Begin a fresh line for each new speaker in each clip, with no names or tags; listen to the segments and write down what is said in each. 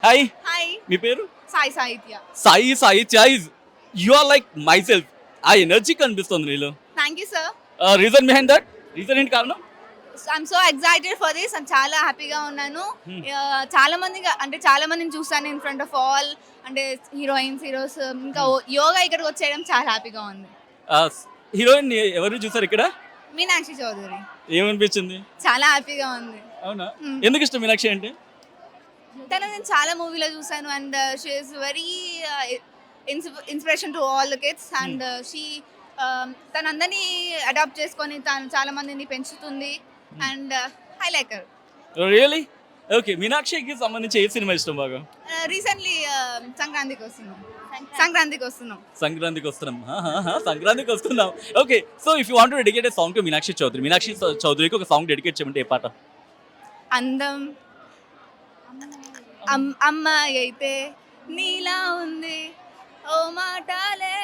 Hi,
hi
మీ పేరు?
Sai Sahithya.
Sai Sahithya is you are like myself. ఆ energy కనిపిస్తుంది నీలో.
Thank you sir.
Reason behind that? Reason ఏంటి కారణం?
I'm so excited for this. నేను చాలా హ్యాపీగా ఉన్నాను. చాలా మందిని చూసాను ఇన్ ఫ్రంట్ ఆఫ్ ఆల్, అంటే హీరోయిన్స్, హీరోస్, ఇంకా యోగా ఇక్కడికి వచ్చేయడం చాలా హ్యాపీగా ఉంది.
హీరోయిన్ ఎవరు చూసారు ఇక్కడ?
మీనాక్షి చౌదరి.
ఏమనిపించింది?
చాలా హ్యాపీగా ఉంది.
అవునా? ఎందుకు ఇష్టం మీనాక్షి అంటే?
తను నేను చాలా మూవీలో చూసాను and she is very inspiration to all the kids and తను అందరినీ అడాప్ట్ చేసుకొని తను చాలా మందిని పెంచుతుంది and I like her.
Really? Okay, మీనాక్షికి సంబంధించి ఏ సినిమా ఇష్టం బాగా?
రీసెంట్లీ సంక్రాంతికి వస్తున్నాం.
సంక్రాంతికి వస్తున్నాం. సంక్రాంతికి వస్తున్నాం. Okay, so if you want to dedicate a song to Meenakshi Chaudhary, Meenakshi చౌదరికి ఒక సాంగ్ డెడికేట్ చేయమంటే ఏ పాట?
అందం అమ్మాయి అయితే నీలా ఉంది, ఓ మాటలే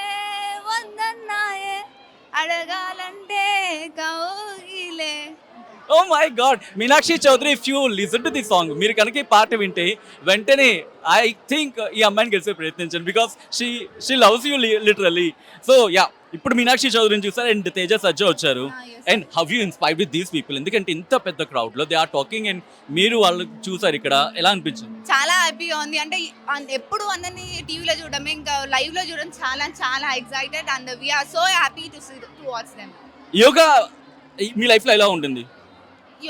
వందన్నాయే, అడగాలంటే కౌగిలే.
Oh my God, Meenakshi Chaudhary, if you listen to the song, మీరు కనుక ఈ పాట వింటే వెంటనే ఐ థింక్ ఈ అమ్మాయిని గెలిచే ప్రయత్నించండి, because she loves you literally. So yeah, ఇప్పుడు మీనాక్షి చౌదరిని చూసారు అండ్ తేజ సజ్జా వచ్చారు. And how you inspired with these people? ఎందుకంటే ఇంత పెద్ద క్రౌడ్ లో దే ఆర్ టాకింగ్ అండ్ మీరు వాళ్ళు చూసారు ఇక్కడ, ఎలా అనిపించింది?
చాలా హ్యాపీగా ఉంది. అంటే ఎప్పుడు అందరినీ టీవీలో చూడడం, ఇంకా లైవ్ లో చూడడం చాలా చాలా excited and we're so happy to watch them.
Yoga మీ లైఫ్ లో ఎలా ఉంటుంది?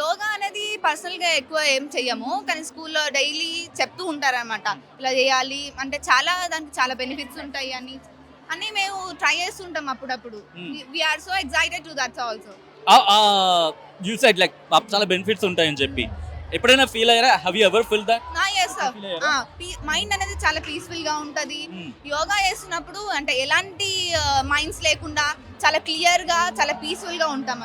యోగా అనేది పర్సనల్గా ఎక్కువ ఏం చెయ్యము, కానీ స్కూల్లో డైలీ చెప్తూ ఉంటారనమాట, ఇలా చేయాలి అంటే దానికి చాలా బెనిఫిట్స్ ఉంటాయి అని మేము ట్రై చేస్తుంటాం అప్పుడప్పుడు. We're so excited to that's also.
You said like చాలా బెనిఫిట్స్ ఉంటాయని చెప్పి ఎప్పుడైనా ఫీల్ అయ్యారా? Have you ever feel that?
Mind అనేది చాలా పీస్ఫుల్ గా ఉంటది. యోగా చేస్తున్నప్పుడు అంటే ఎలాంటి మైండ్స్ లేకుండా చాలా క్లియర్ గా చాలా పీస్ఫుల్ గా ఉంటాం.